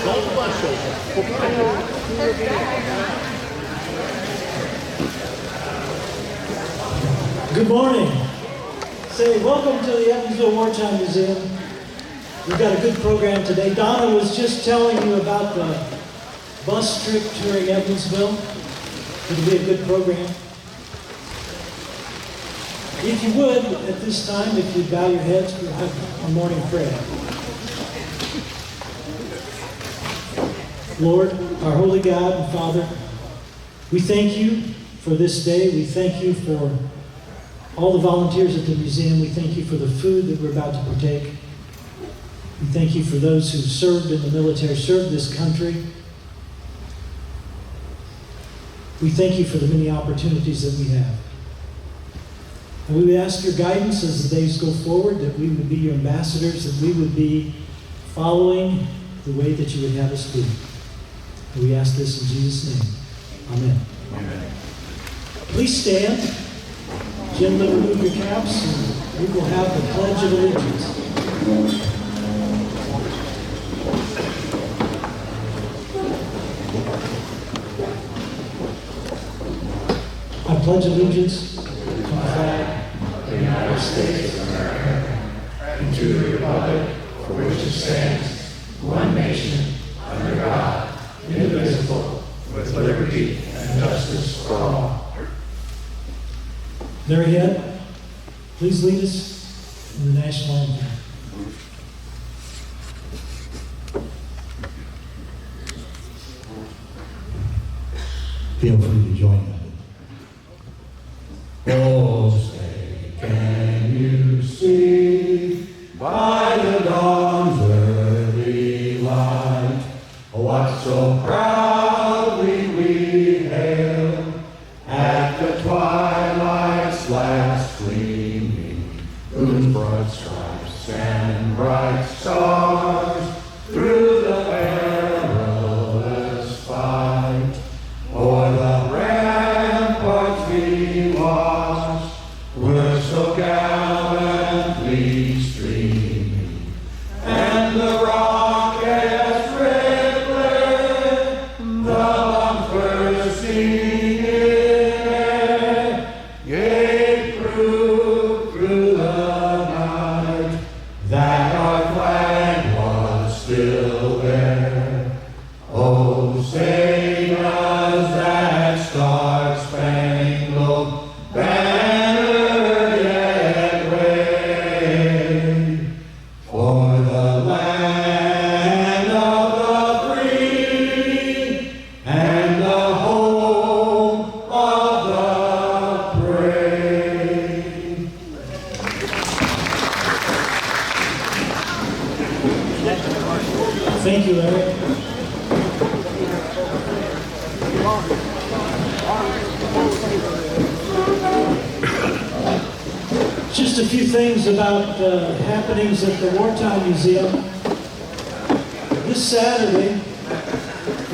Good morning. Say, welcome to the Evansville Wartime Museum. We've got a good program today. Donna was just telling you about the bus trip touring Evansville. It'll be a good program. If you would, at this time, if you'd bow your heads, we'll have a morning prayer. Lord, our holy God and Father, we thank you for this day. We thank you for all the volunteers at the museum. We thank you for the food that we're about to partake. We thank you for those who served in the military, served this country. We thank you for the many opportunities that we have. And we would ask your guidance as the days go forward, that we would be your ambassadors, that we would be following the way that you would have us be. And we ask this in Jesus' name. Amen. Amen. Please stand. Gentlemen, remove your caps, and we will have the Pledge of Allegiance. I pledge allegiance to the flag of the United States of America and to the republic for which it stands, one nation, under God, indivisible, with liberty and justice for all. There ahead, please lead us in the national anthem. Feel free to join us. Oh, say, can you see by the dawn's early light what so proudly we hailed at the twilight's last gleaming, whose broad stripes and bright stars through the perilous fight o'er the ramparts we watched were so gallantly streaming, and the rockets rippling, the bumpers singing air, gave proof through the night that our flag was still there. Oh, say does that star-spangled banner yet wave for the land of the free and the home of the brave? Thank you, Larry. Just a few things about happenings at the Wartime Museum. This Saturday,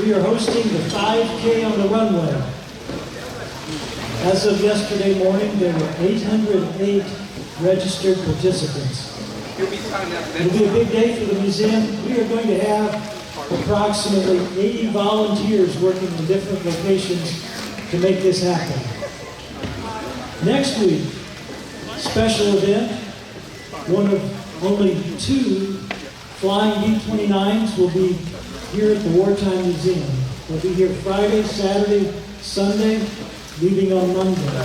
we are hosting the 5K on the runway. As of yesterday morning, there were 808 registered participants. It'll be a big day for the museum. We are going to have approximately 80 volunteers working in different locations to make this happen. Next week, special event, one of only 2 flying B-29s will be here at the Wartime Museum. They'll be here Friday, Saturday, Sunday, leaving on Monday.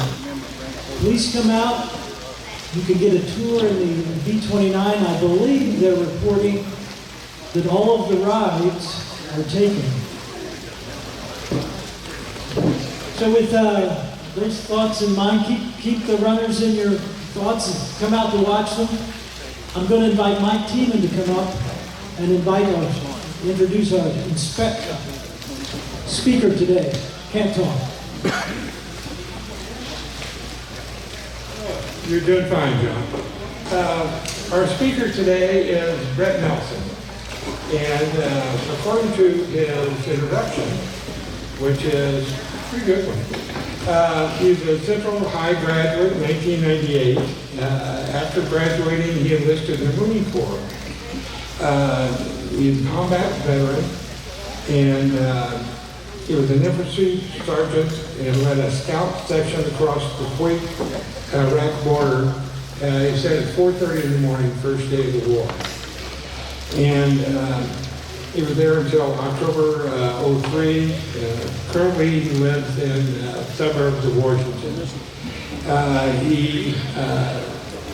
Please come out. You can get a tour in the B-29. I believe they're reporting that all of the rides are taken. So with those thoughts in mind, keep the runners in your thoughts and come out to watch them. I'm going to invite Mike Tiemann to come up and introduce our speaker today. Can't talk. You're doing fine, John. Our speaker today is Brett Nelson. And according to his introduction, which is a pretty good one, he's a Central High graduate in 1998. After graduating, he enlisted in the Marine Corps. He's a combat veteran, And he was an infantry sergeant and led a scout section across the Kuwait-Iraq border. He said at 4:30 in the morning, first day of the war. And he was there until October '03. Currently, he lives in suburbs of Washington.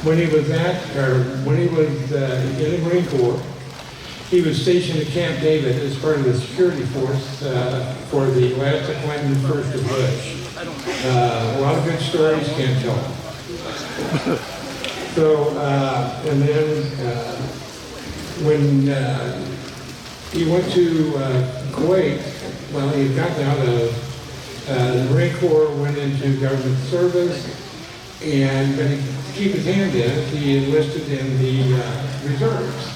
When he was in the Marine Corps, he was stationed at Camp David as part of the security force for the last of Clinton, first of Bush. A lot of good stories, can't tell them. So, and then when he went to Kuwait, well, he had gotten out of the Marine Corps, went into government service, and but to keep his hand in, he enlisted in the reserves.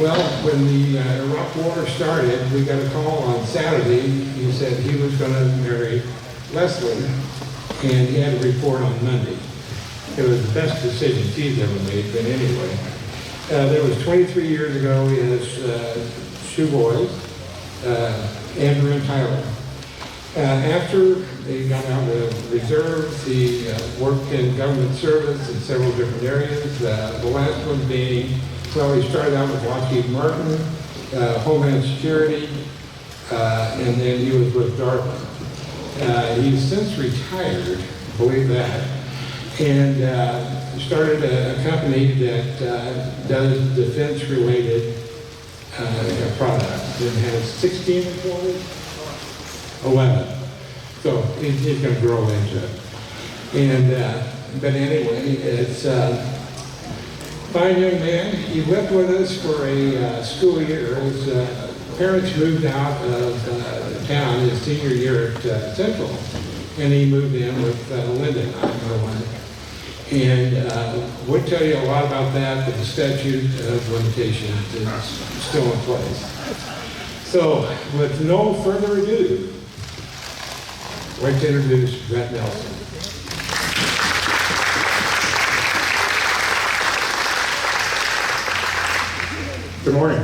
Well, when the Iraq War started, we got a call on Saturday. He said he was going to marry Leslie, and he had to report on Monday. It was the best decision he's ever made, but anyway. There was 23 years ago, he has two boys, Andrew and Tyler. After they got out of the reserves, he worked in government service in several different areas. The last one being, well, he started out with Lockheed Martin, Homeland Security, and then he was with DARPA. He's since retired, believe that, and started a company that does defense-related products. It has 16 employees, 11. So he's going to grow into it. And but anyway, it's fine young man. He lived with us for a school year. His parents moved out of town his senior year at Central, and he moved in with Linda and I. And we'll tell you a lot about that, but the statute of limitations is still in place. So, with no further ado, I'd like to introduce Brett Nelson. Good morning.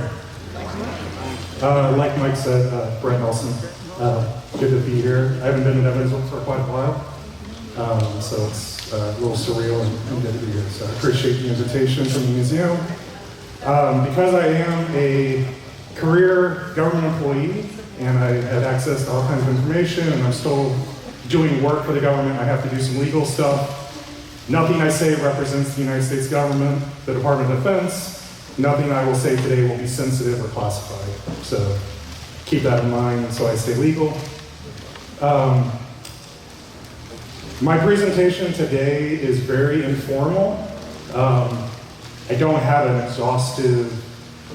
Like Mike said, Brett Nelson. Good to be here. I haven't been in Evansville for quite a while, so it's a little surreal and good to be here. So I appreciate the invitation from the museum. Because I am a career government employee and I have access to all kinds of information and I'm still doing work for the government, I have to do some legal stuff. Nothing I say represents the United States government, the Department of Defense. Nothing I will say today will be sensitive or classified. So keep that in mind, so I stay legal. My presentation today is very informal. I don't have an exhaustive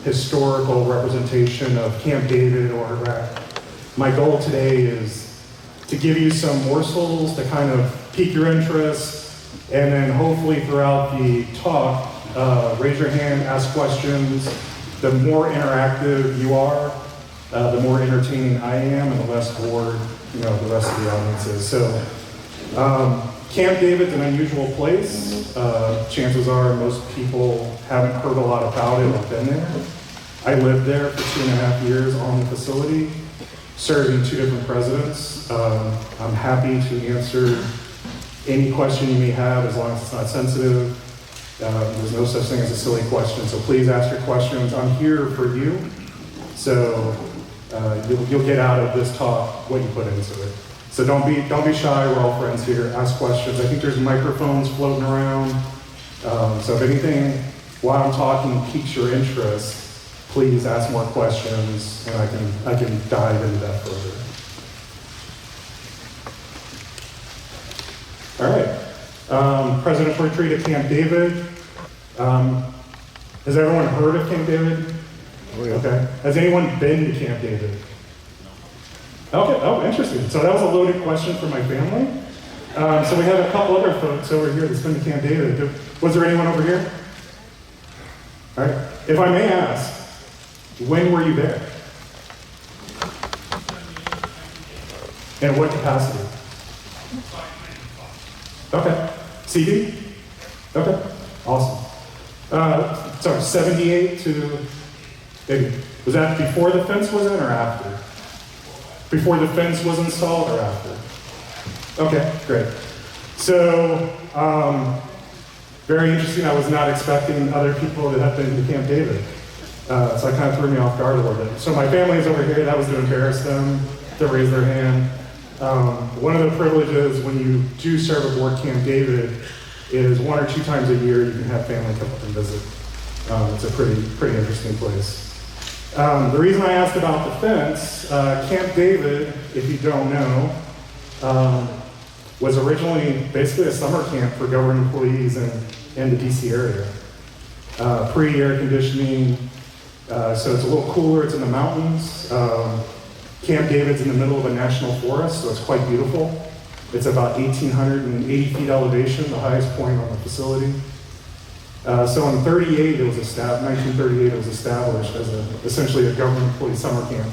historical representation of Camp David or Iraq. My goal today is to give you some morsels to kind of pique your interest, and then hopefully throughout the talk, raise your hand, ask questions. The more interactive you are, the more entertaining I am, and the less bored, the rest of the audience is. So, Camp David's an unusual place. Chances are most people haven't heard a lot about it or been there. I lived there for 2.5 years on the facility, serving 2 different presidents. I'm happy to answer any question you may have as long as it's not sensitive. There's no such thing as a silly question, so please ask your questions. I'm here for you, so you'll get out of this talk what you put into it. So don't be shy. We're all friends here. Ask questions. I think there's microphones floating around. So if anything while I'm talking piques your interest, please ask more questions, and I can dive into that further. All right. Presidential retreat at Camp David. Has everyone heard of Camp David? Oh, yeah. Okay. Has anyone been to Camp David? Okay. Oh, interesting. So that was a loaded question for my family. So we have a couple other folks over here that's been to Camp David. Was there anyone over here? All right. If I may ask, when were you there? And what capacity? Okay. CD? Okay. Awesome. Sorry, 78 to Maybe. Was that before the fence was in or after? Before the fence was installed or after? Okay, great. So, very interesting. I was not expecting other people to have been to Camp David. So it kind of threw me off guard a little bit. So my family is over here. That was to embarrass them, to raise their hand. One of the privileges when you do serve aboard Camp David is 1 or 2 times a year you can have family come up and visit. It's a pretty interesting place. The reason I asked about the fence, Camp David, if you don't know, was originally basically a summer camp for government employees in the DC area. Pre-air conditioning, so it's a little cooler, it's in the mountains. Camp David's in the middle of a national forest, so it's quite beautiful. It's about 1,880 feet elevation, the highest point on the facility. So in 1938 it was established as essentially a government employee summer camp.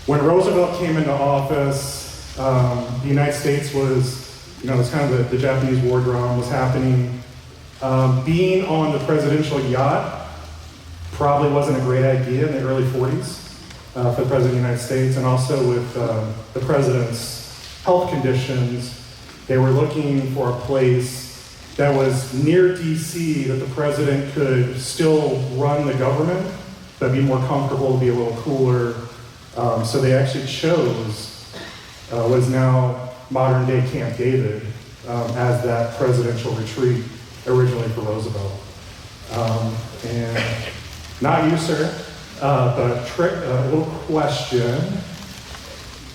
When Roosevelt came into office, the United States was, it's kind of the Japanese war drama was happening. Being on the presidential yacht probably wasn't a great idea in the early 40s for the President of the United States, and also with the President's health conditions, they were looking for a place that was near DC that the President could still run the government, but be more comfortable, be a little cooler. So they actually chose what is now modern day Camp David as that presidential retreat originally for Roosevelt. And not you, sir, but a little question.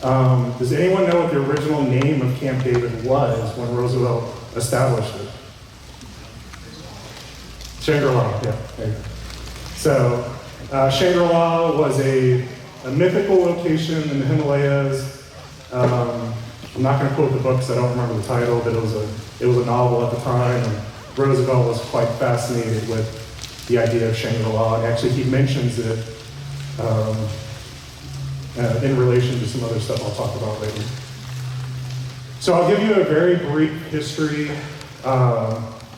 Does anyone know what the original name of Camp David was when Roosevelt established it? Shangri-La, yeah, there you go. So Shangri-La was a mythical location in the Himalayas. I'm not going to quote the book because I don't remember the title, but it was a novel at the time, and Roosevelt was quite fascinated with the idea of Shangri-La, and actually he mentions it in relation to some other stuff I'll talk about later. So I'll give you a very brief history,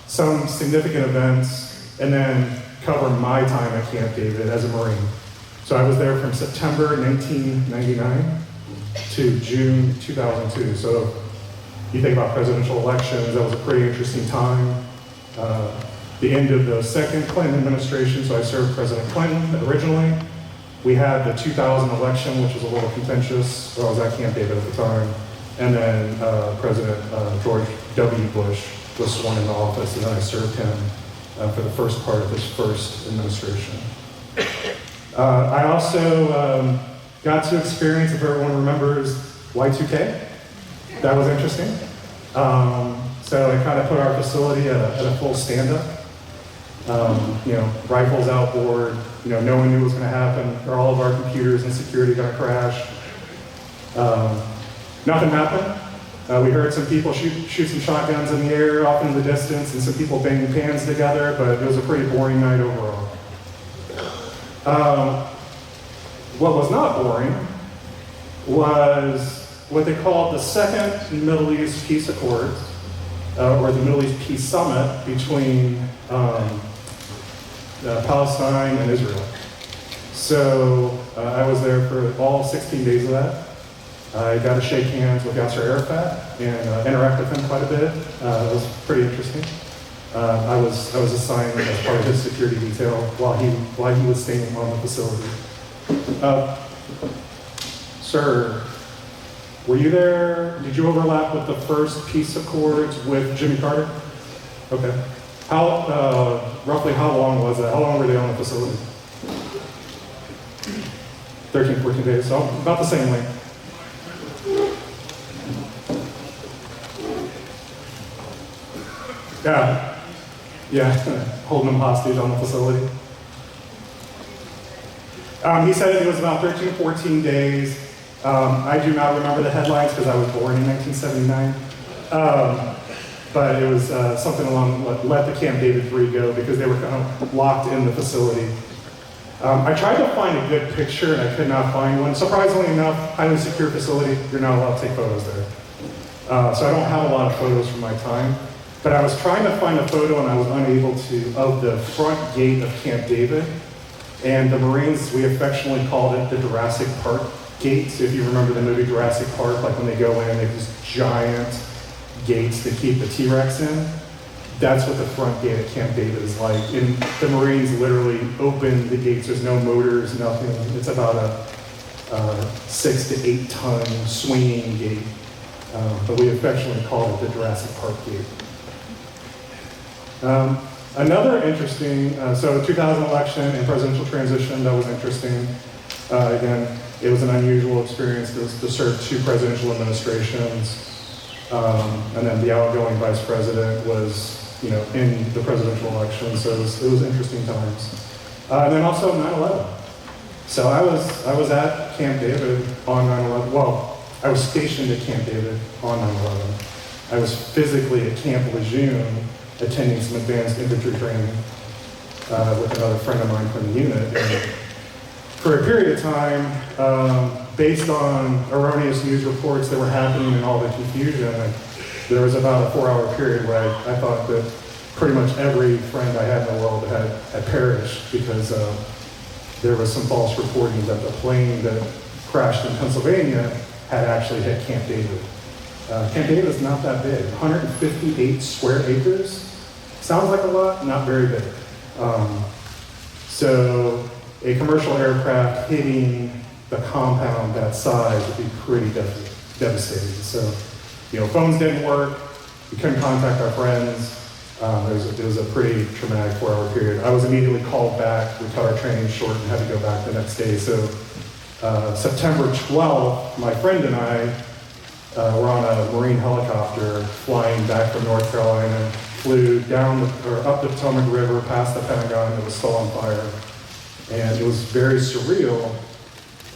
some significant events, and then cover my time at Camp David as a Marine. So I was there from September 1999 to June 2002. So if you think about presidential elections, that was a pretty interesting time. The end of the second Clinton administration, so I served President Clinton originally. We had the 2000 election, which was a little contentious, so I was at Camp David at the time. And then President George W. Bush was sworn into office, and then I served him for the first part of his first administration. I also got to experience, if everyone remembers, Y2K. That was interesting. So it kind of put our facility at a full stand-up. Rifles outboard, no one knew what was going to happen. All of our computers and security got crashed. Nothing happened. We heard some people shoot some shotguns in the air off in the distance and some people banging pans together, but it was a pretty boring night overall. What was not boring was what they called the Second Middle East Peace Accords, or the Middle East Peace Summit between Palestine and Israel. So I was there for all 16 days of that. I got to shake hands with Yasser Arafat and interact with him quite a bit. It was pretty interesting. I was assigned as part of his security detail while he was staying on the facility. Sir, were you there? Did you overlap with the first peace accords with Jimmy Carter? Okay. Roughly how long was that? How long were they on the facility? 13, 14 days, so about the same length. Yeah, holding them hostage on the facility. He said it was about 13 or 14 days. I do not remember the headlines because I was born in 1979. But it was something along let the Camp David 3 go because they were kind of locked in the facility. I tried to find a good picture and I could not find one. Surprisingly enough, highly secure facility, you're not allowed to take photos there. So I don't have a lot of photos from my time. But I was trying to find a photo and I was unable to, of the front gate of Camp David. And the Marines, we affectionately called it the Jurassic Park gates. If you remember the movie Jurassic Park, like when they go in, they have these giant gates that keep the T-Rex in. That's what the front gate at Camp David is like. And the Marines literally open the gates. There's no motors, nothing. It's about a 6 to 8 ton swinging gate. But we affectionately call it the Jurassic Park gate. Another interesting, so 2000 election and presidential transition, that was interesting. Again, it was an unusual experience to serve 2 presidential administrations. And then the outgoing vice president was, in the presidential election, so it was interesting times. And then also 9/11. So I was at Camp David on 9/11. Well, I was stationed at Camp David on 9/11. I was physically at Camp Lejeune attending some advanced infantry training with another friend of mine from the unit. And for a period of time, based on erroneous news reports that were happening and all the confusion, there was about a 4-hour period where I thought that pretty much every friend I had in the world had perished because there was some false reporting that the plane that crashed in Pennsylvania had actually hit Camp David. Camp David is not that big, 158 square acres. Sounds like a lot, not very big. So a commercial aircraft hitting the compound that size would be pretty devastating. So, phones didn't work. We couldn't contact our friends. It was a pretty traumatic 4-hour period. I was immediately called back. We cut our training short and had to go back the next day. So September 12th, my friend and I were on a Marine helicopter flying back from North Carolina, flew up the Potomac River past the Pentagon that was still on fire. And it was very surreal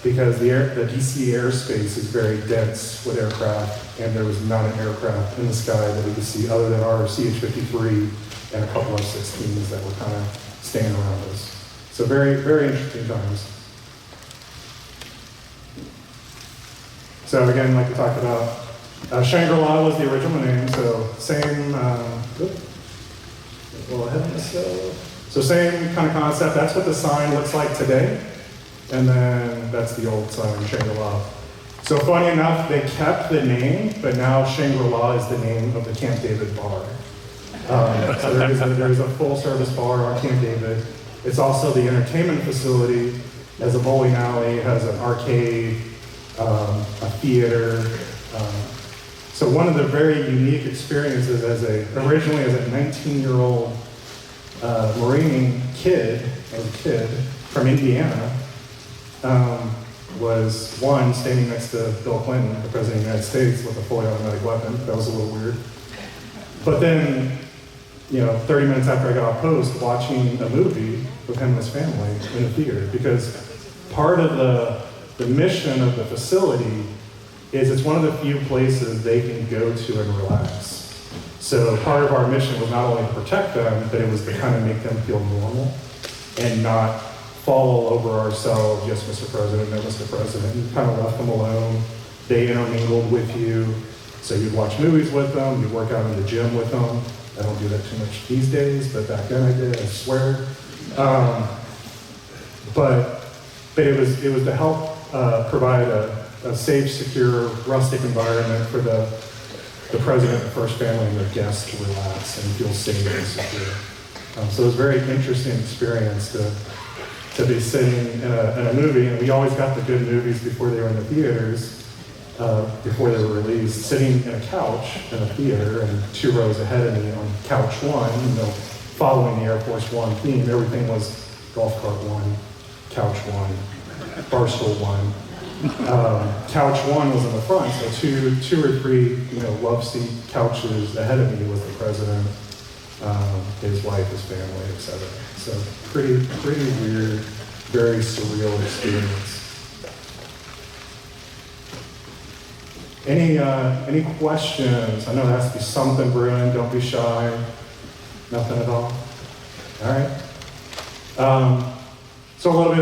because the DC airspace is very dense with aircraft, and there was not an aircraft in the sky that we could see other than our CH-53 and a couple of F-16s that were kind of staying around us. So very, very interesting times. So again, like we talked about, Shangri-La was the original name, so same, so same kind of concept. That's what the sign looks like today. And then that's the old sign, Shangri-La. So funny enough, they kept the name, but now Shangri-La is the name of the Camp David bar. So there is a full service bar on Camp David. It's also the entertainment facility. It has a bowling alley, it has an arcade, a theater. So one of the very unique experiences originally as a 19-year-old Marine kid, from Indiana, was one, standing next to Bill Clinton, the President of the United States, with a fully automatic weapon. That was a little weird. But then, 30 minutes after I got off post, watching a movie with him and his family in the theater, because part of the mission of the facility is it's one of the few places they can go to and relax. So part of our mission was not only to protect them, but it was to kind of make them feel normal and not fall all over ourselves, yes, Mr. President, no, Mr. President. You kind of left them alone. They intermingled with you. So you'd watch movies with them, you'd work out in the gym with them. I don't do that too much these days, but back then I did, I swear. But it was to help provide a safe, secure, rustic environment for the president, the first family, and their guests to relax and feel safe and secure. So it was a very interesting experience to be sitting in a movie, and we always got the good movies before they were in the theaters, before they were released, sitting in a couch in a theater, and 2 rows ahead of me on couch 1, following the Air Force One theme. Everything was golf cart 1, couch 1, barstool 1. Couch 1 was in the front, so two or three, love seat couches ahead of me was the president, his wife, his family, etc. So pretty weird, very surreal experience. Any questions? I know there has to be something brewing. Don't be shy. Nothing at all. All right. So a little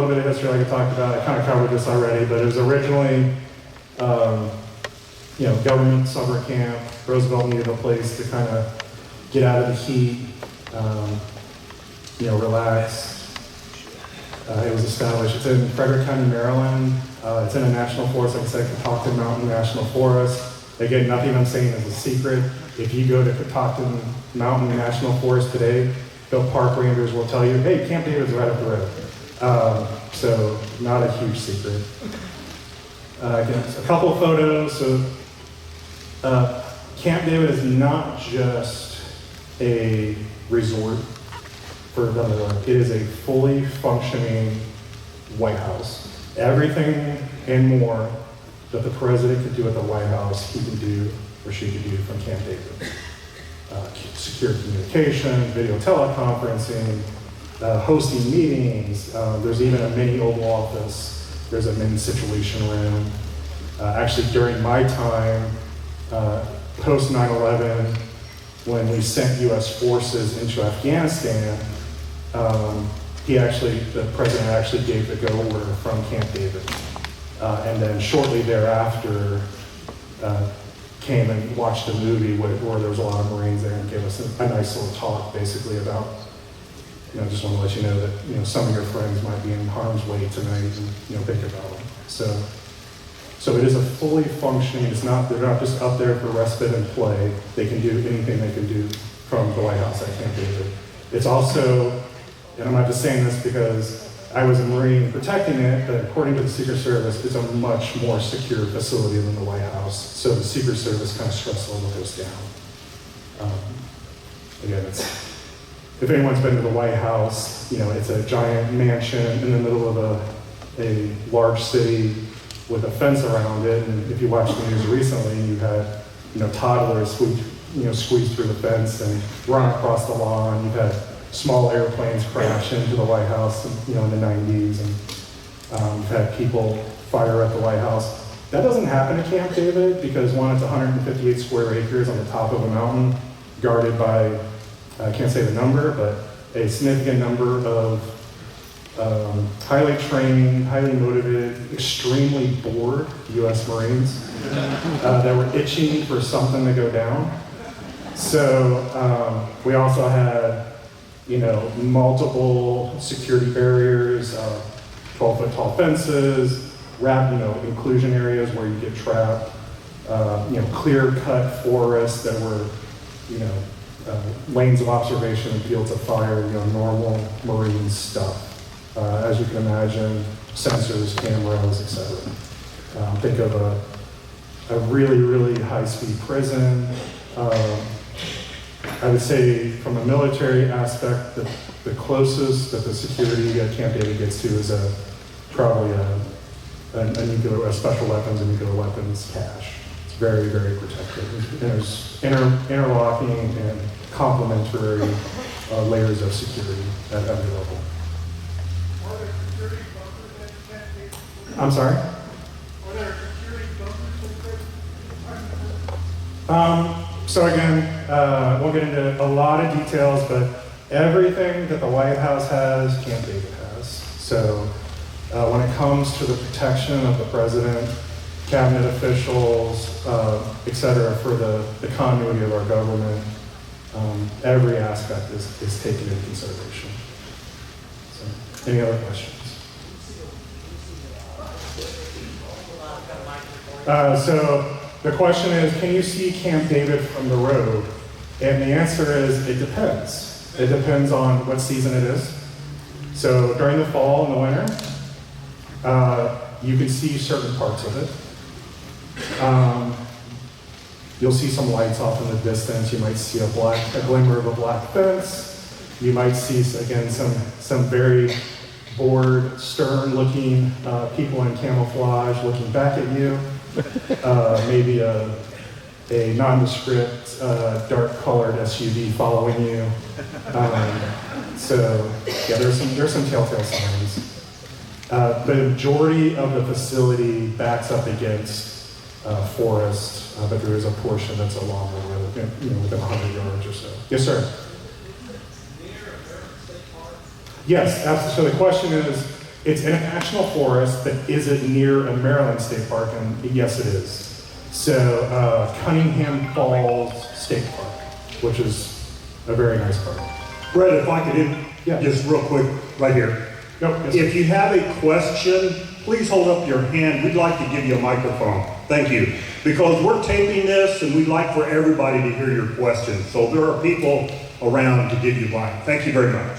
bit of history, like I talked about. I kind of covered this already, but it was originally, government summer camp. Roosevelt needed a place to kind of get out of the heat, relax. It was established, it's in Frederick County, Maryland. It's in a national forest, like I said, Catoctin Mountain National Forest. Again, nothing I'm saying is a secret. If you go to Catoctin Mountain National Forest today, the park rangers will tell you, hey, Camp David's right up the road. So not a huge secret. Again, a couple of photos. So Camp David is not just a resort for them to live. It is a fully functioning White House. Everything and more that the president could do at the White House, he can do or she could do from Camp David. Secure communication, video teleconferencing, hosting meetings. There's even a mini Oval Office. There's a mini Situation Room. Actually, during my time, post 9/11, when we sent U.S. forces into Afghanistan, the president actually gave the go order from Camp David. And then shortly thereafter, came and watched a movie where there was a lot of Marines there and gave us a nice little talk basically about, just want to let you know that, some of your friends might be in harm's way tonight and, think about them. So it is a fully functioning, they're not just up there for respite and play. They can do anything they can do from the White House at Camp David. It's also, and I'm not just saying this because I was a Marine protecting it, but according to the Secret Service, it's a much more secure facility than the White House. So the Secret Service kind of stress level goes down. Again, if anyone's been to the White House, it's a giant mansion in the middle of a large city with a fence around it. And if you watched the news recently, you had, toddlers squeeze through the fence and run across the lawn. You've had small airplanes crash into the White House, in the 90s, and we've had people fire at the White House. That doesn't happen at Camp David because one, it's 158 square acres on the top of a mountain, guarded by, I can't say the number, but a significant number of highly trained, highly motivated, extremely bored U.S. Marines that were itching for something to go down. So we also had multiple security barriers, 12-foot tall fences, inclusion areas where you get trapped, clear-cut forests that were, lanes of observation and fields of fire, normal Marine stuff. As you can imagine, sensors, cameras, etc. Think of a really, really high-speed prison. I would say from a military aspect, the closest that the security at Camp David gets to is probably a special weapons and nuclear weapons cache. It's very, very protected. And there's interlocking and complementary layers of security at every level. Are there security bunkers at Camp David? I'm sorry? Are there security bunkers? So again, we'll get into a lot of details, but everything that the White House has, Camp David has. So when it comes to the protection of the president, cabinet officials, et cetera, for the continuity of our government, every aspect is taken into consideration. So, any other questions? So the question is, can you see Camp David from the road? And the answer is, it depends. It depends on what season it is. So during the fall and the winter, you can see certain parts of it. You'll see some lights off in the distance. You might see a glimmer of a black fence. You might see, again, some very bored, stern-looking people in camouflage looking back at you. Maybe a nondescript, dark-colored SUV following you. So yeah, there's some telltale signs. The majority of the facility backs up against forest, but there is a portion that's along the road, within 100 yards or so. Yes, sir. Yes, absolutely. So the question is, it's in a national forest, but is it near a Maryland state park? And yes, it is. So Cunningham Falls State Park, which is a very nice party. Brett, if I could, Yeah. just real quick, right here. Nope, yes, sir. If you have a question, please hold up your hand. We'd like to give you a microphone. Thank you. Because we're taping this and we'd like for everybody to hear your questions. So there are people around to give you mic. Thank you very much.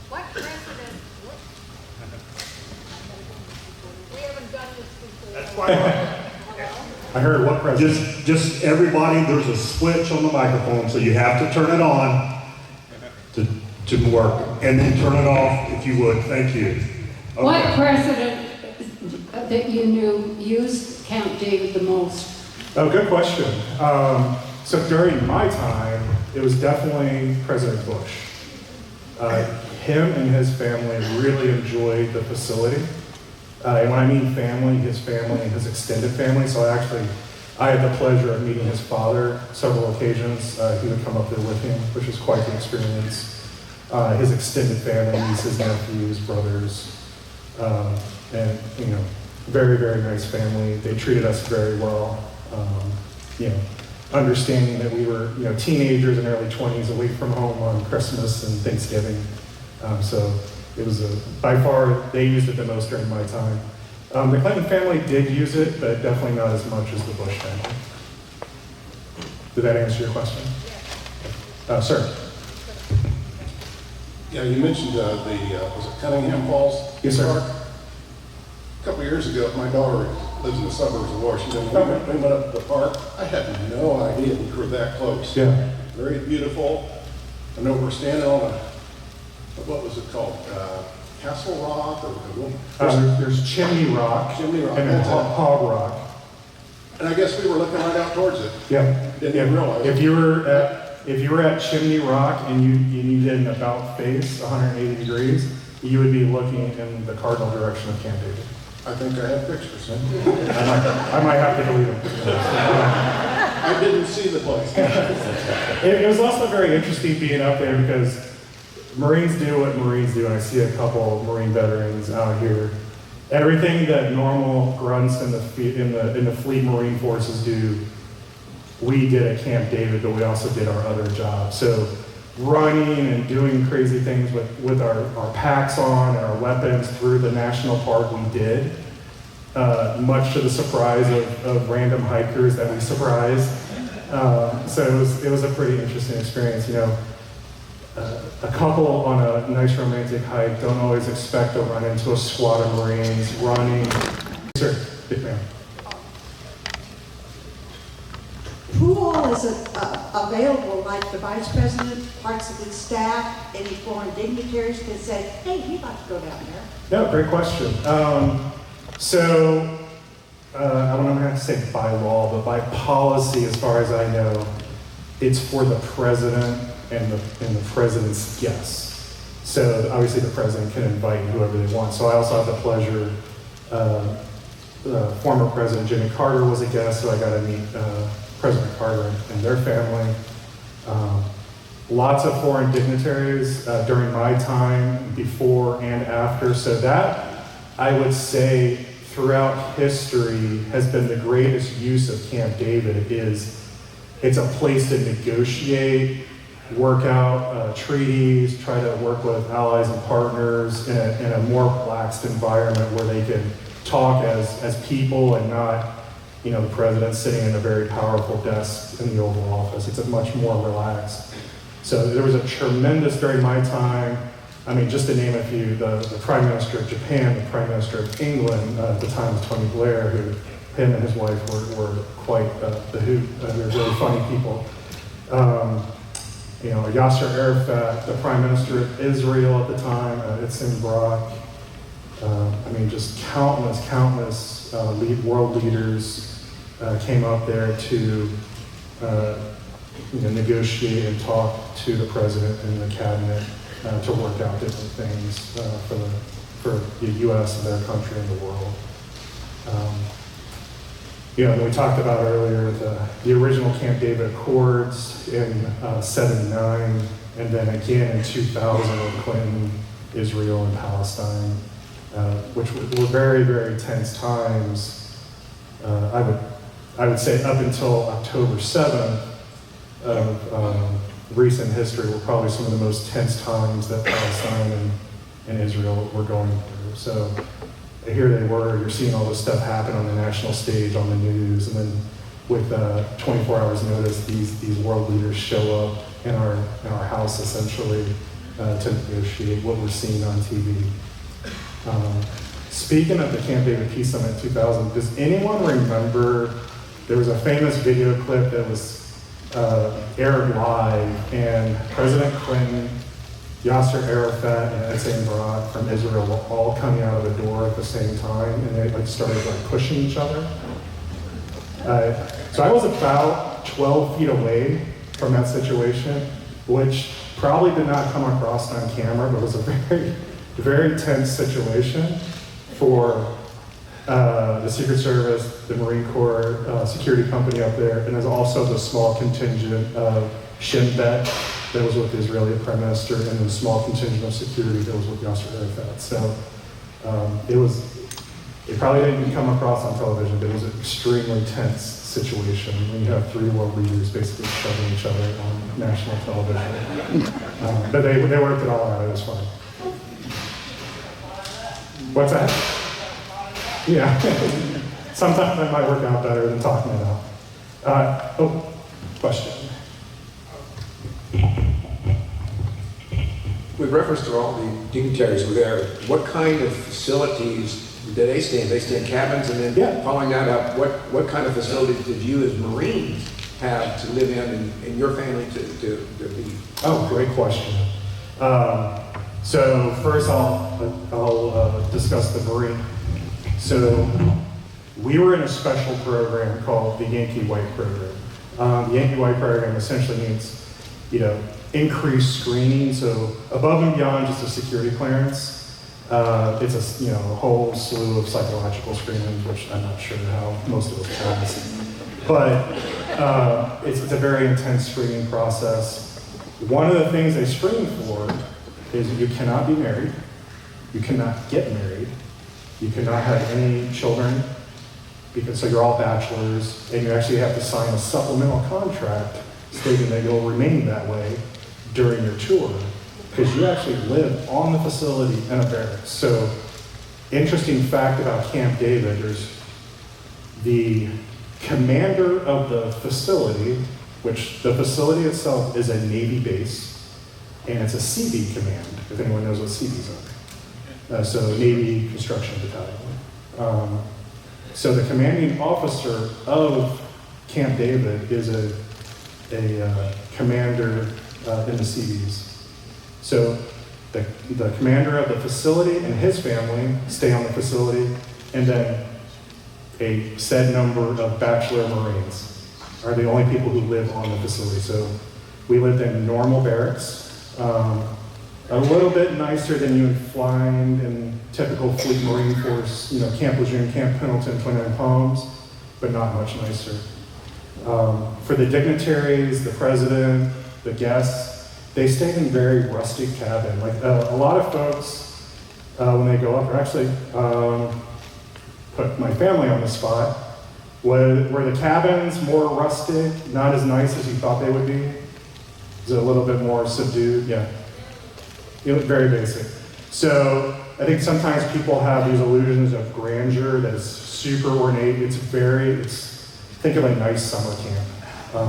What precedent? We haven't done this before. That's fine. I heard what president? Just everybody, there's a switch on the microphone, so you have to turn it on to work, and then turn it off if you would. Thank you. Okay. What president that you knew used Camp David the most? Oh, good question. So during my time, it was definitely President Bush. Him and his family really enjoyed the facility. And when I mean family, his extended family. So I had the pleasure of meeting his father several occasions. He would come up there with him, which was quite the experience. His extended family, nieces, nephews, brothers, and very, very nice family. They treated us very well. Understanding that we were, teenagers in early 20s away from home on Christmas and Thanksgiving. So it was by far, they used it the most during my time. The Clinton family did use it, but definitely not as much as the Bush family. Did that answer your question? Sir? Yeah, you mentioned was it Cunningham Falls? Yes, sir. Park? A couple of years ago, my daughter lives in the suburbs of Washington. We Okay. went up to the park. I had no idea we were that close. Yeah. Very beautiful. I know we're standing on what was it called? Castle Rock or There's Chimney Rock. Chimney Rock, And then that's it. Hog Rock. And I guess we were looking right out towards it. Yeah. Didn't even realize. If you were at Chimney Rock and you needed an about face, 180 degrees, you would be looking in the cardinal direction of Camp David. I think I have pictures. I might have to delete them. I didn't see the place. It was also very interesting being up there because Marines do what Marines do, and I see a couple Marine veterans out here. Everything that normal grunts in the Fleet Marine Forces do, we did at Camp David, but we also did our other jobs. So running and doing crazy things with our packs on and our weapons through the national park, we did. Much to the surprise of random hikers that we surprised. So it was a pretty interesting experience. A couple on a nice romantic hike don't always expect to run into a squad of Marines running. Sir, big man. Who all is available, like the vice president, parts of his staff, any foreign dignitaries can say, hey, we'd like to go down there? No, great question. I don't know if I have to say by law, but by policy, as far as I know, it's for the president and the president's guests. So obviously the president can invite whoever they want. So I also have the pleasure, former President Jimmy Carter was a guest, so I got to meet President Carter and their family. Lots of foreign dignitaries during my time, before and after. So that, I would say, throughout history has been the greatest use of Camp David. It's a place to negotiate, work out treaties, try to work with allies and partners in a more relaxed environment where they can talk as people and not, the president sitting in a very powerful desk in the Oval Office. It's a much more relaxed. So there was a tremendous, during my time, just to name a few, the Prime Minister of Japan, the Prime Minister of England, at the time was Tony Blair, him and his wife were quite the hoot. They're really funny people. Yasser Arafat, the Prime Minister of Israel at the time, Itzhak Barak. Just countless world leaders came up there to negotiate and talk to the president and the cabinet to work out different things for the U.S. and their country and the world. We talked about earlier the original Camp David Accords in '79, and then again in 2000 with Clinton, Israel, and Palestine, which were very, very tense times. I would say up until October 7th, of recent history were probably some of the most tense times that Palestine and Israel were going through. So here they were, you're seeing all this stuff happen on the national stage, on the news, and then with 24 hours notice, these world leaders show up in our house essentially to negotiate what we're seeing on TV. Speaking of the Camp David Peace Summit 2000, does anyone remember there was a famous video clip that was aired live, and President Clinton, Yasser Arafat, and Hussein Barak from Israel were all coming out of the door at the same time, and they started pushing each other. So I was about 12 feet away from that situation, which probably did not come across on camera, but was a very, very tense situation for the Secret Service, the Marine Corps, security company up there, and there's also the small contingent of Shin Bet that was with the Israeli Prime Minister, and the small contingent of security that was with Yasser Arafat. So it probably didn't come across on television, but it was an extremely tense situation when you have three world leaders basically shoving each other on national television. But they worked it all out, it was fun. What's that? Yeah. Sometimes that might work out better than talking it out. Question. With reference to all the dignitaries who were there, what kind of facilities did they stay in? They stay in cabins, and then following that up, what kind of facilities did you as Marines have to live in and your family to be? Oh, great question. So first I'll discuss the Marine. So we were in a special program called the Yankee White Program. The Yankee White Program essentially means, increased screening. So above and beyond just a security clearance, it's a whole slew of psychological screenings, which I'm not sure how most of us pass. But it's a very intense screening process. One of the things they screen for is you cannot be married, you cannot get married, you cannot have any children, so you're all bachelors, and you actually have to sign a supplemental contract stating that you'll remain that way during your tour, because you actually live on the facility in a barracks. So, interesting fact about Camp David, there's the commander of the facility, which the facility itself is a Navy base, and it's a CB command, if anyone knows what CBs are. So Navy Construction Battalion. So the commanding officer of Camp David is a commander in the CBs. So the commander of the facility and his family stay on the facility, and then a said number of bachelor Marines are the only people who live on the facility. So we lived in normal barracks, a little bit nicer than you would find in typical Fleet Marine Force, Camp Lejeune, Camp Pendleton, 29 Palms, but not much nicer. For the dignitaries, the president, the guests, they stayed in very rustic cabin. Like a lot of folks, when they go up, or actually put my family on the spot, were the cabins more rustic, not as nice as you thought they would be? Is it a little bit more subdued? Yeah. It was very basic. So I think sometimes people have these illusions of grandeur that is super ornate. Think of a nice summer camp.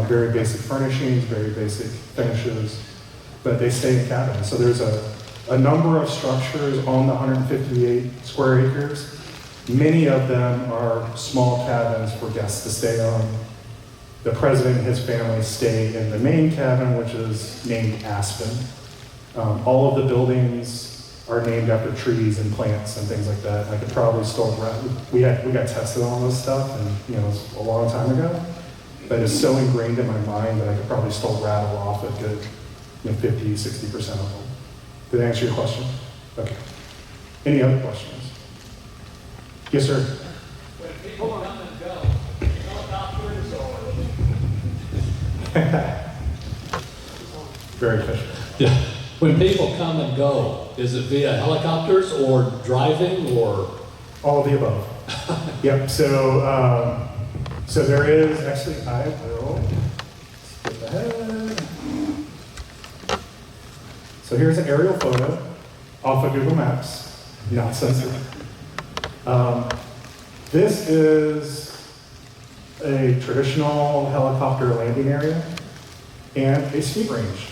Very basic furnishings, very basic finishes, but they stay in cabins. So there's a number of structures on the 158 square acres. Many of them are small cabins for guests to stay on. The president and his family stay in the main cabin, which is named Aspen. All of the buildings are named after trees and plants and things like that. I could probably still, we got tested on this stuff, and it was a long time ago, but it's so ingrained in my mind that I could probably still rattle off a good 50, 60% of them. Did I answer your question? Okay. Any other questions? Yes, sir. When people come and go, helicopters or? Very efficient. Yeah. When people come and go, is it via helicopters or driving or? All of the above. Yep. So there is actually, I will skip ahead. So here's an aerial photo off of Google Maps, not censored. This is a traditional helicopter landing area and a ski range.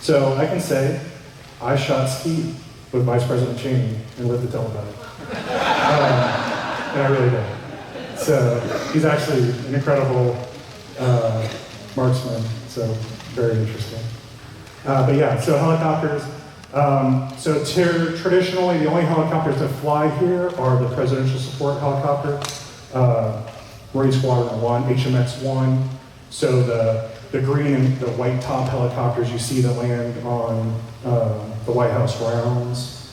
So I can say I shot ski with Vice President Cheney and lived to tell about it. And I really did. So he's actually an incredible marksman, so very interesting. But yeah, so helicopters. Traditionally, the only helicopters that fly here are the Presidential Support Helicopter, Marine Squadron 1, HMX 1. So the green and the white top helicopters you see that land on the White House grounds,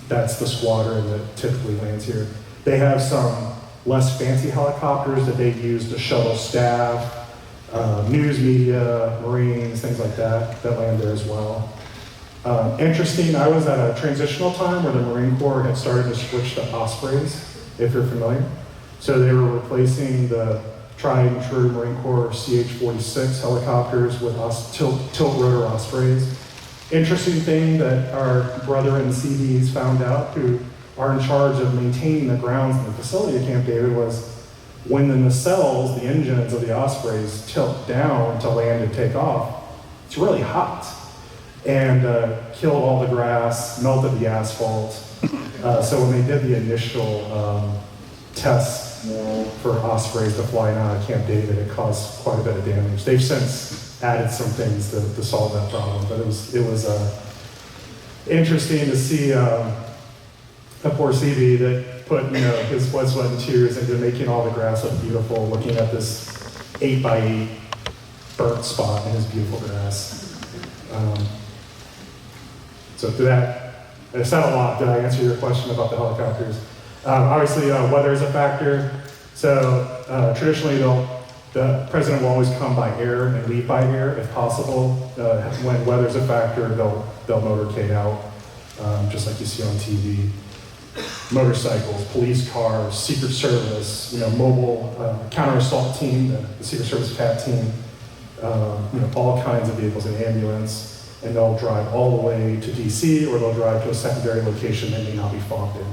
that's the squadron that typically lands here. They have some less fancy helicopters that they use to shuttle staff, news media, Marines, things like that land there as well. Interesting, I was at a transitional time where the Marine Corps had started to switch to Ospreys, if you're familiar. So they were replacing the tried and true Marine Corps CH-46 helicopters with tilt rotor Ospreys. Interesting thing that our brethren CDs found out, who are in charge of maintaining the grounds and the facility at Camp David, was when the nacelles, the engines of the Ospreys, tilt down to land and take off, it's really hot. And killed all the grass, melted the asphalt. So when they did the initial tests for Ospreys to fly out of Camp David, it caused quite a bit of damage. They've since added some things to solve that problem, but it was interesting to see a poor CB that put his blood, sweat, and tears into making all the grass look beautiful, looking at this 8x8 burnt spot in his beautiful grass. So to that, I said a lot. Did I answer your question about the helicopters? Obviously, weather is a factor. So traditionally, the president will always come by air and leave by air if possible. When weather's a factor, they'll motorcade out, just like you see on TV. Motorcycles, police cars, Secret Service, mobile counter-assault team, the Secret Service CAT team, all kinds of vehicles, an ambulance. And they'll drive all the way to DC, or they'll drive to a secondary location that may not be fogged in.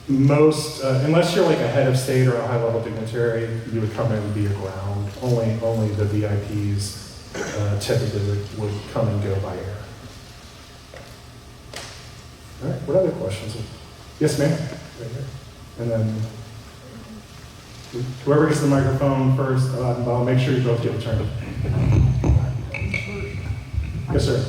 Unless you're like a head of state or a high-level dignitary, you would come in and be aground. Only the VIPs typically would come and go by air. All right, what other questions? Yes, ma'am. Right here. And then whoever gets the microphone first, I'll make sure you both get a turn. Yes, sir.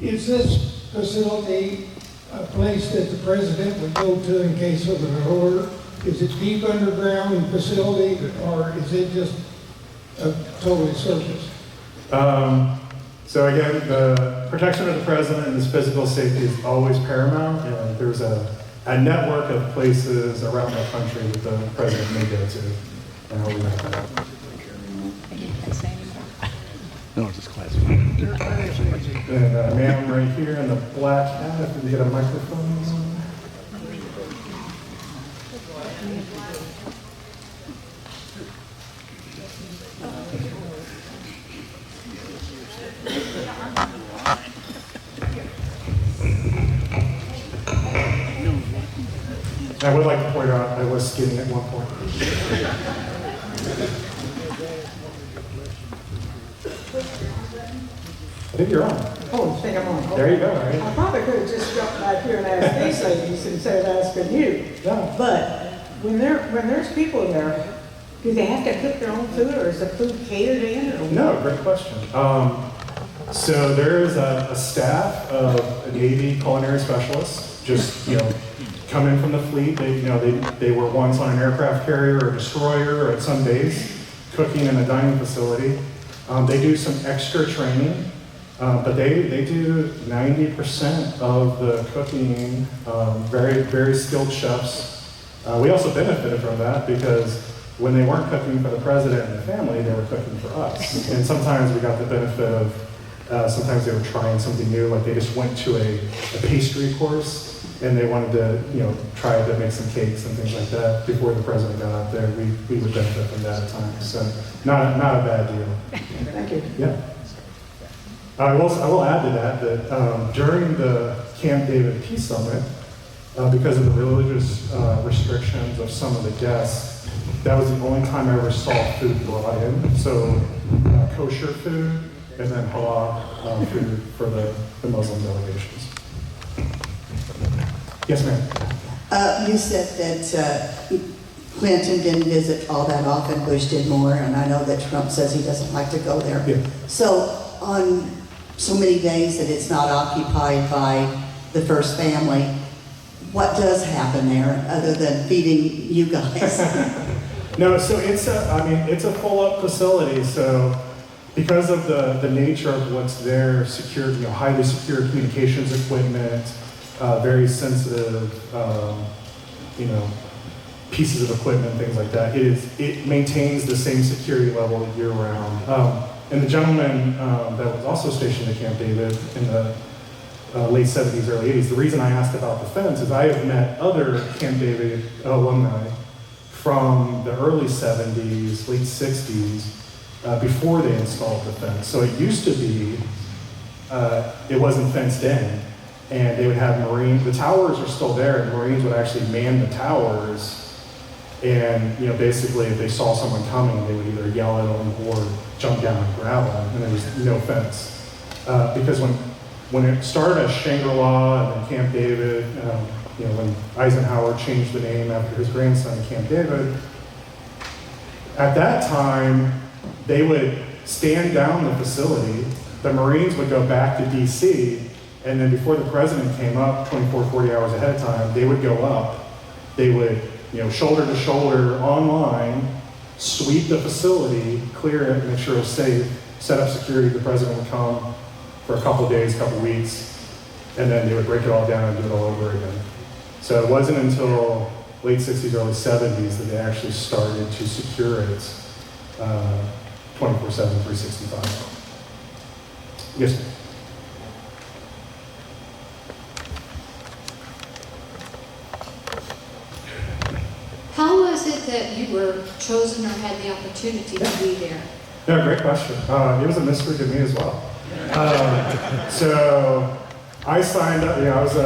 Is this facility a place that the president would go to in case of an order? Is it deep underground facility, or is it just a totally surface? So again, the protection of the president and his physical safety is always paramount, and there's a network of places around the country that the president may go to, and I'll leave it at that. No, it's just classified. And ma'am right here in the black hat, if we get a microphone. I would like to point out I was skinny at one point. I think you're on. Oh, you think I'm on? There you go, right? I probably could have just jumped back here and asked these ladies instead of asking you. Yeah. But when there's people there, do they have to cook their own food, or is the food catered in? Or No, great question. So there is a staff of Navy culinary specialists, just come in from the fleet. They were once on an aircraft carrier or a destroyer or at some base, cooking in a dining facility. They do some extra training. But they do 90% of the cooking, very, very skilled chefs. We also benefited from that because when they weren't cooking for the president and the family, they were cooking for us. And sometimes we got the benefit of, sometimes they were trying something new, like they just went to a pastry course and they wanted to, try to make some cakes and things like that before the president got out there. We would benefit from that at times. So not a bad deal. Thank you. Yeah. I will add to that during the Camp David Peace Summit, because of the religious restrictions of some of the guests, that was the only time I ever saw food brought in. So kosher food and then halal food for the Muslim delegations. Yes, ma'am. You said that Clinton didn't visit all that often, Bush did more, and I know that Trump says he doesn't like to go there. Yeah. So on so many days that it's not occupied by the first family, what does happen there other than feeding you guys? No, so it's a full-up facility. So because of the nature of what's there, secure, highly secure communications equipment, very sensitive, pieces of equipment, things like that. It maintains the same security level year round. And the gentleman that was also stationed at Camp David in the late 70s, early 80s, the reason I asked about the fence is I have met other Camp David alumni from the early 70s, late 60s, before they installed the fence. So it used to be, it wasn't fenced in, and they would have Marines, the towers are still there, and Marines would actually man the towers, and basically if they saw someone coming, they would either yell at them or jump down and grab them, and there was no fence. Because when it started as Shangri-La and then Camp David, when Eisenhower changed the name after his grandson, Camp David, at that time, they would stand down the facility, the Marines would go back to DC, and then before the president came up 24, 40 hours ahead of time, they would go up, they would, shoulder to shoulder online, sweep the facility, clear it, make sure it was safe, set up security, the president would come for a couple of days, couple of weeks, and then they would break it all down and do it all over again. So it wasn't until late 60s, early 70s that they actually started to secure it 24/7, 365. Yes, ma'am. How was it that you were chosen or had the opportunity to be there? Yeah, great question. It was a mystery to me as well. So I signed up, I was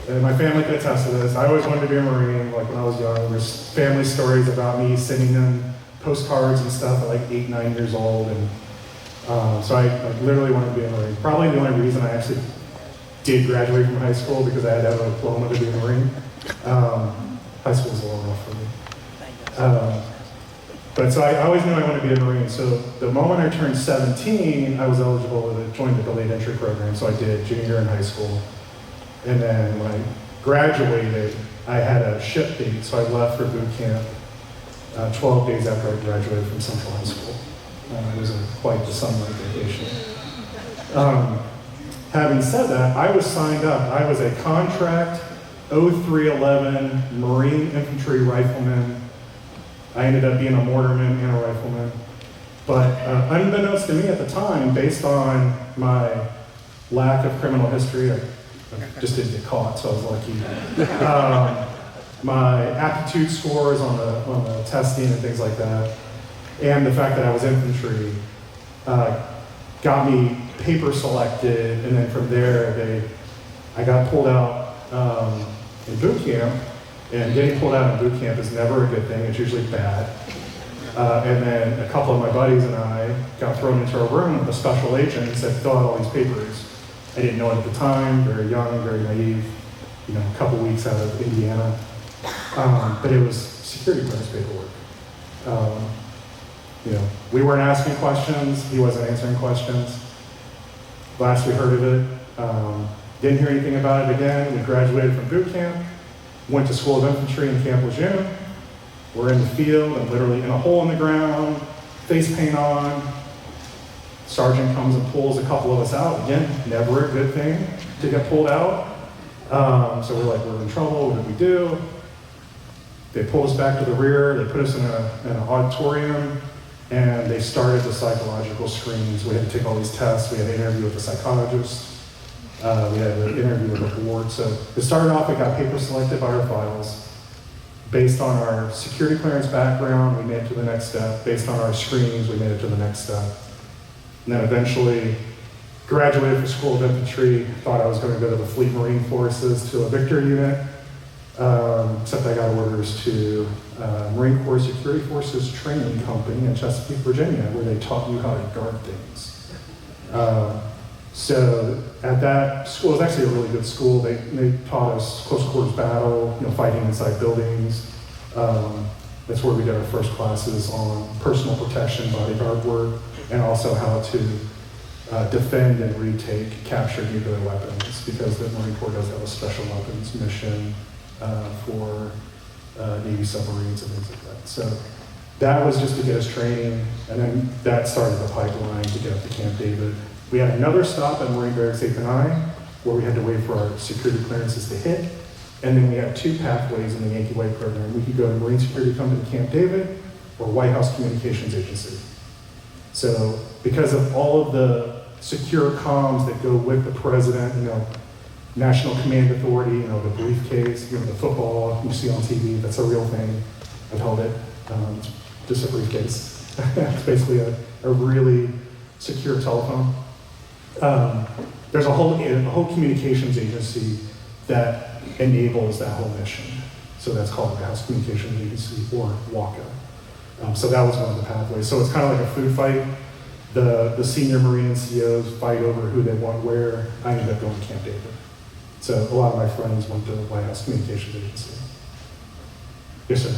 and my family could attest to this. I always wanted to be a Marine, like when I was young. There's family stories about me sending them postcards and stuff at like 8, 9 years old. And so I literally wanted to be a Marine. Probably the only reason I actually did graduate from high school because I had to have a diploma to be a Marine. High school was a little rough for me. But so I always knew I wanted to be a Marine. So the moment I turned 17, I was eligible to join the delayed entry program. So I did junior year in high school. And then when I graduated, I had a ship date. So I left for boot camp 12 days after I graduated from Central High School. It was quite the summer vacation. Having said that, I was signed up. I was a contract 0311 Marine Infantry Rifleman. I ended up being a mortarman and a rifleman. But unbeknownst to me at the time, based on my lack of criminal history, I just didn't get caught, so I was lucky. My aptitude scores on the testing and things like that, and the fact that I was infantry, got me paper selected, and then from there, I got pulled out in boot camp, and getting pulled out in boot camp is never a good thing, it's usually bad. And then a couple of my buddies and I got thrown into a room with a special agent and said, fill out all these papers. I didn't know it at the time, very young, very naive, a couple weeks out of Indiana. But it was security clearance paperwork. We weren't asking questions, he wasn't answering questions. Last we heard of it, didn't hear anything about it again. We graduated from boot camp, went to School of Infantry in Camp Lejeune. We're in the field and literally in a hole in the ground, face paint on. Sergeant comes and pulls a couple of us out. Again, never a good thing to get pulled out. So we're like, we're in trouble, what did we do? They pulled us back to the rear, they put us in an auditorium, and they started the psychological screens. We had to take all these tests, we had an interview with the psychologist, we had an interview with the board. So it started off, we got paper selected by our files. Based on our security clearance background, we made it to the next step. Based on our screenings, we made it to the next step. And then eventually, graduated from School of Infantry, thought I was going to go to the Fleet Marine Forces to a Victor unit, except I got orders to Marine Corps Security Forces Training Company in Chesapeake, Virginia, where they taught you how to guard things. So at that school, it was actually a really good school. They taught us close quarters battle, fighting inside buildings. That's where we did our first classes on personal protection, bodyguard work, and also how to defend and retake captured nuclear weapons, because the Marine Corps does have a special weapons mission for Navy submarines and things like that. So that was just to get us training, and then that started the pipeline to get up to Camp David. We had another stop at Marine Barracks 8 to 9, where we had to wait for our security clearances to hit, and then we had 2 pathways in the Yankee Way program. We could go to Marine Security Company Camp David or White House Communications Agency. So because of all of the secure comms that go with the president, National Command Authority, the briefcase, the football you see on TV, that's a real thing. I've held it, it's just a briefcase. It's basically a really secure telephone. There's a whole communications agency that enables that whole mission. So that's called the House Communications Agency, or WACA. So that was one of the pathways. So it's kind of like a food fight. The senior Marine NCOs fight over who they want where. I ended up going to Camp David. So a lot of my friends went to the White House Communications Agency. Yes, sir.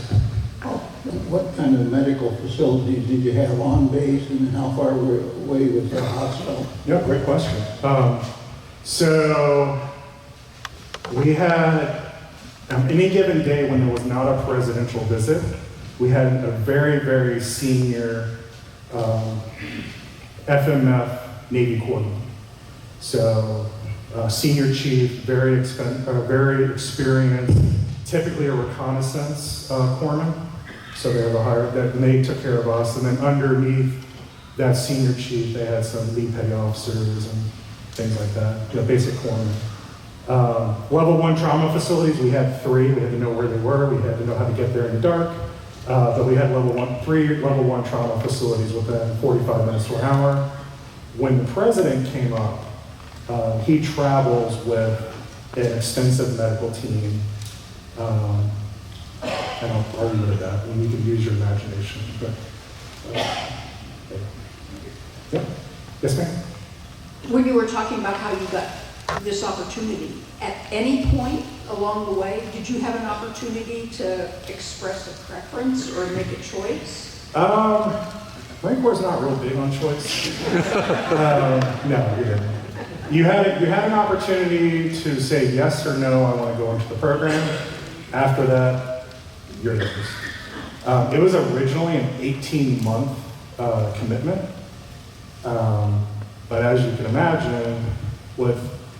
What kind of medical facilities did you have on base, and how far away was the hospital? Yeah, great question. So we had, any given day when there was not a presidential visit, we had a very, very senior FMF Navy corpsman. So senior chief, very experienced, typically a reconnaissance corpsman. So they were hired, and they took care of us. And then underneath that senior chief, they had some lead petty officers and things like that, basic corpsmen. Level 1 trauma facilities, we had 3. We had to know where they were. We had to know how to get there in the dark. But we had 3 level 1 trauma facilities within 45 minutes to an hour. When the president came up, he travels with an extensive medical team. And I'll leave it at that. And you can use your imagination. But, yeah. Yes, ma'am? When you were talking about how you got this opportunity, at any point along the way, did you have an opportunity to express a preference or make a choice? Marine Corps is not real big on choice. No, you didn't. You had an opportunity to say yes or no, I want to go into the program. After that, you're yours. It was originally an 18-month commitment. But as you can imagine, with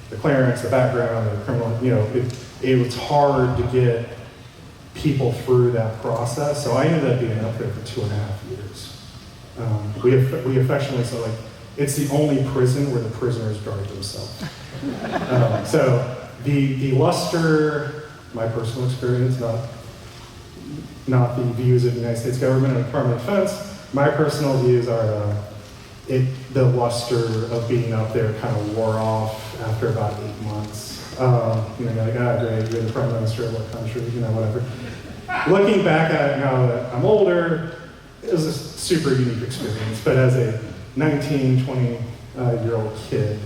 the clearance, the background, the criminal, it was hard to get people through that process. So I ended up being up there for 2.5 years. We affectionately say, it's the only prison where the prisoners guard themselves. So the luster, my personal experience, not the views of the United States government or Department of Defense, my personal views are the luster of being up there kind of wore off after about 8 months. You're like, great, you're the prime minister of what country, whatever. Looking back at it now that I'm older, it was a super unique experience, but as a 19, 20-year-old kid,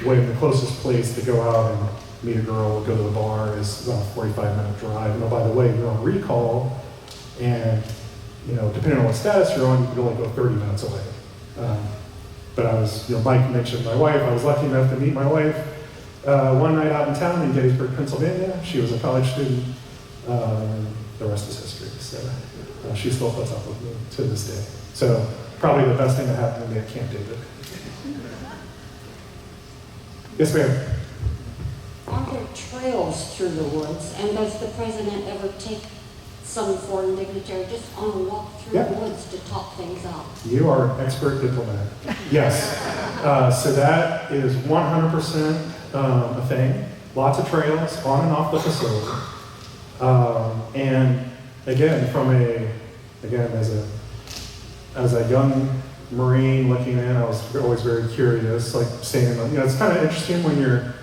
when the closest place to go out and meet a girl or go to the bar is about a 45-minute drive. By the way, you're on recall, and depending on what status you're on, you can only go 30 minutes away. But I was, Mike mentioned my wife. I was lucky enough to meet my wife one night out in town in Gettysburg, Pennsylvania. She was a college student. The rest is history. So she still puts up with me to this day. So probably the best thing that happened to me at Camp David. Yes, ma'am. Are there trails through the woods, and does the president ever take some foreign dignitary just on a walk through the woods to top things up? You are an expert diplomat. Yes. So that is 100% a thing. Lots of trails on and off the facility. And again, as a young Marine looking in, I was always very curious, like standing on, it's kind of interesting when you're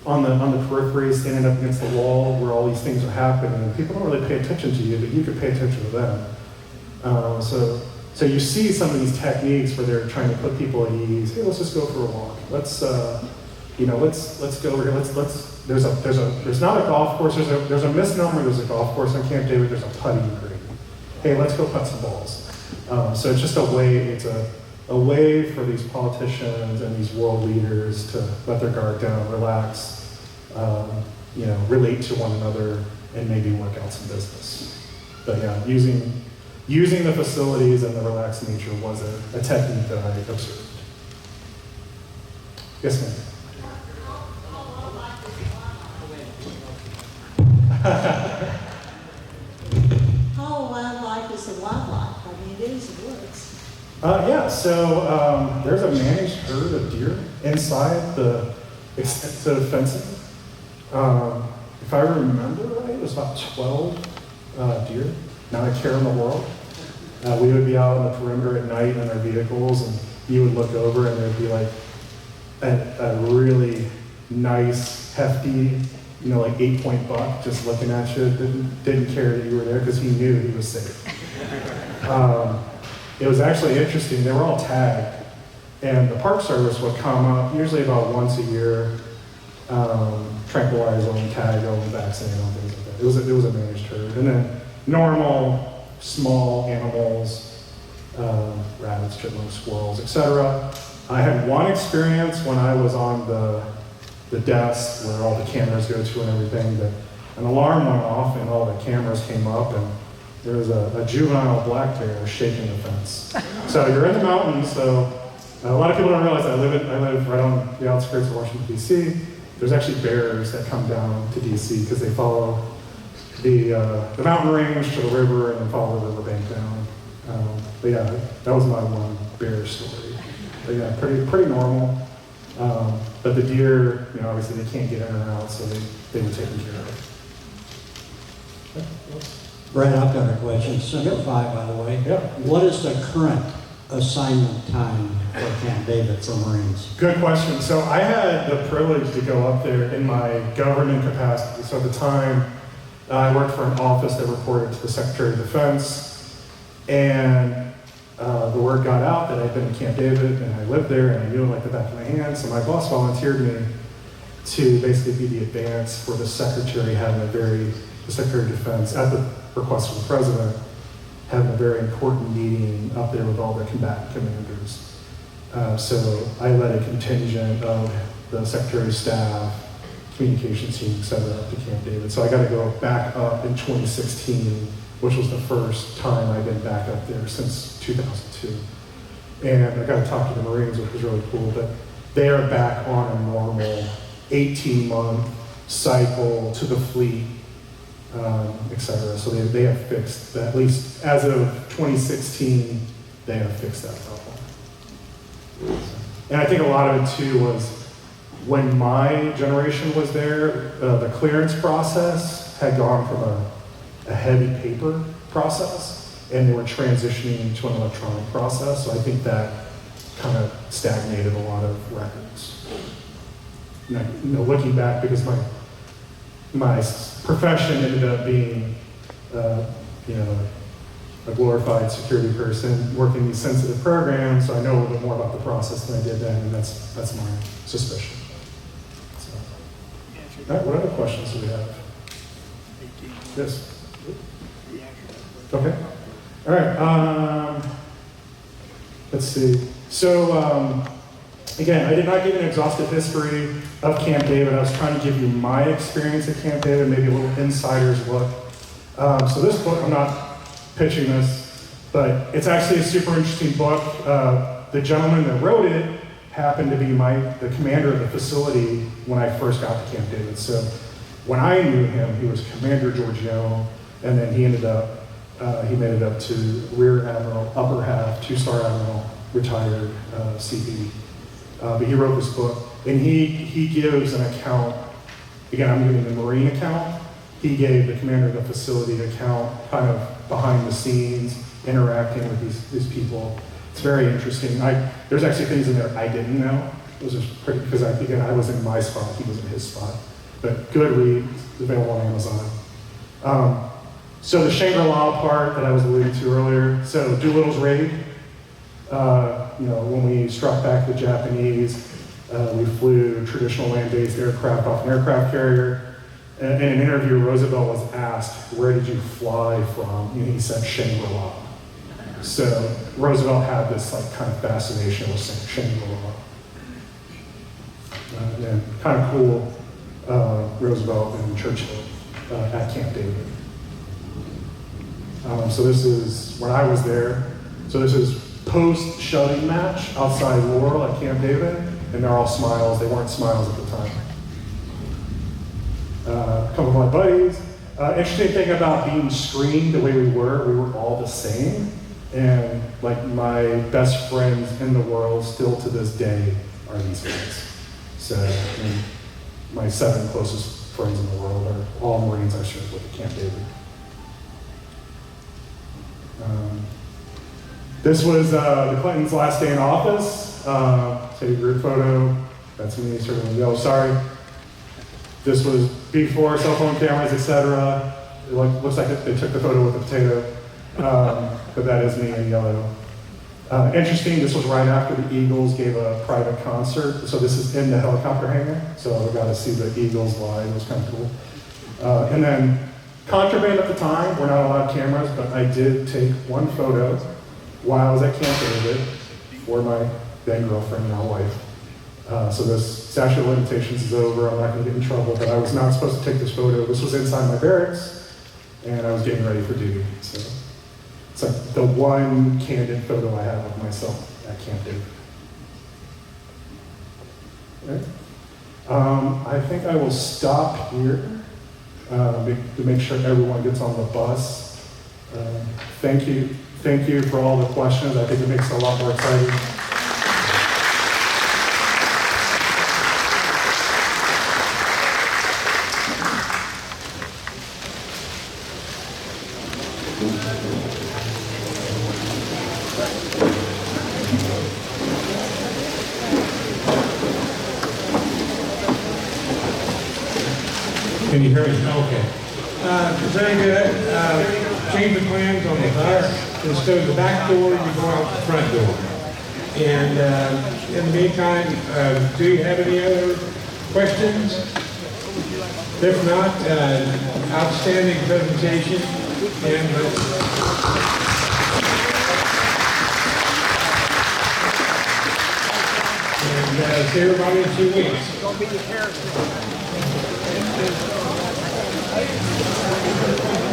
on the periphery, standing up against the wall where all these things are happening, and people don't really pay attention to you, but you can pay attention to them. So you see some of these techniques where they're trying to put people at ease. Hey, let's just go for a walk. Let's go over here. There's not a golf course. There's a misnomer. There's a golf course on Camp David. There's a putting green. Hey, let's go putt some balls. So it's just a way. It's a way for these politicians and these world leaders to let their guard down, relax, relate to one another, and maybe work out some business. But yeah, using the facilities and the relaxed nature was a technique that I observed. Yes, ma'am. How wildlife is the wildlife? I mean, it is woods. So there's a managed herd of deer inside the extensive fencing. If I remember right, it was about 12 deer, not a care in the world. We would be out on the perimeter at night in our vehicles, and you would look over and there'd be like a really nice, hefty, like 8-point buck just looking at you. Didn't care that you were there because he knew he was safe. It was actually interesting. They were all tagged, and the Park Service would come up usually about once a year, tranquilize them, tag them, vaccinate them, things like that. It was a managed herd, and then normal small animals, rabbits, chipmunks, squirrels, etc. I had one experience when I was on the desk where all the cameras go to and everything, that an alarm went off and all the cameras came up, and there was a juvenile black bear shaking the fence. So you're in the mountains, so a lot of people don't realize I live right on the outskirts of Washington, D.C. There's actually bears that come down to D.C. because they follow the mountain range to the river and then follow the riverbank down. But yeah, that was my one bear story. But yeah, pretty normal. But the deer, obviously they can't get in or out, so they were taken care of. Brad, I've got a question. Simplify, by the way. Yeah. What is the current assignment time for Camp David for Marines? Good question. So I had the privilege to go up there in my government capacity. So at the time, I worked for an office that reported to the Secretary of Defense, and the word got out that I'd been in Camp David, and I lived there, and I knew it like the back of my hand. So my boss volunteered me to basically be the advance for the Secretary the Secretary of Defense, at the request of the President, having a very important meeting up there with all the combatant commanders. So I led a contingent of the Secretary of Staff, communications team, et cetera, up to Camp David. So I got to go back up in 2016, which was the first time I've been back up there since 2002. And I got to talk to the Marines, which was really cool, but they are back on a normal 18-month cycle to the fleet, et cetera. So they have fixed, at least as of 2016, they have fixed that problem. And I think a lot of it too was when my generation was there, the clearance process had gone from a heavy paper process, and they were transitioning to an electronic process. So I think that kind of stagnated a lot of records. Looking back, because my profession ended up being, a glorified security person working these sensitive programs, so I know a little bit more about the process than I did then, and that's my suspicion. So. All right, what other questions do we have? Yes. Okay. All right. Let's see. So again, I did not give an exhaustive history of Camp David. I was trying to give you my experience at Camp David, maybe a little insider's look. So this book, I'm not pitching this, but it's actually a super interesting book. The gentleman that wrote it happened to be the commander of the facility when I first got to Camp David. So when I knew him, he was Commander Giorgione, and then he made it up to Rear Admiral, upper half, 2-star Admiral, retired CP. But he wrote this book, and he gives an account. Again, I'm giving the Marine account. He gave the commander of the facility an account, kind of behind the scenes, interacting with these people. It's very interesting. There's actually things in there I didn't know. It was just pretty, because again, I was in my spot, he was in his spot. But good read, it's available on Amazon. So the Shangri-La part that I was alluding to earlier, so Doolittle's raid, when we struck back the Japanese, we flew traditional land-based aircraft off an aircraft carrier. In an interview, Roosevelt was asked, where did you fly from? And he said Shangri-La. So Roosevelt had this kind of fascination with Shangri-La. And kind of cool, Roosevelt and Churchill at Camp David. So this is when I was there. So this is post-shoving match outside Laurel at Camp David, and they're all smiles. They weren't smiles at the time. A couple of my buddies. Interesting thing about being screened the way we were all the same. And like my best friends in the world still to this day are these guys. So my 7 closest friends in the world are all Marines I served with at Camp David. This was the Clintons' last day in office. Take a group photo. That's me serving the yellow. Sorry. This was before cell phone cameras, etc. It looks like they took the photo with a potato. But that is me in yellow. Interesting, this was right after the Eagles gave a private concert. So this is in the helicopter hangar. So we got to see the Eagles live. It was kind of cool. And then contraband at the time, we're not allowed cameras, but I did take one photo while I was at Camp David for my then girlfriend, now wife. So this statute of limitations is over. I'm not going to get in trouble, but I was not supposed to take this photo. This was inside my barracks, and I was getting ready for duty. So it's like the one candid photo I have of myself at Camp David. Okay. I think I will stop here to make sure everyone gets on the bus. Thank you for all the questions. I think it makes it a lot more exciting. Can you hear me? Okay. Very good. Change the plans on the bus. Instead of the back door, you go out the front door. And in the meantime, do you have any other questions? If not, outstanding presentation. And see everybody in 2 weeks.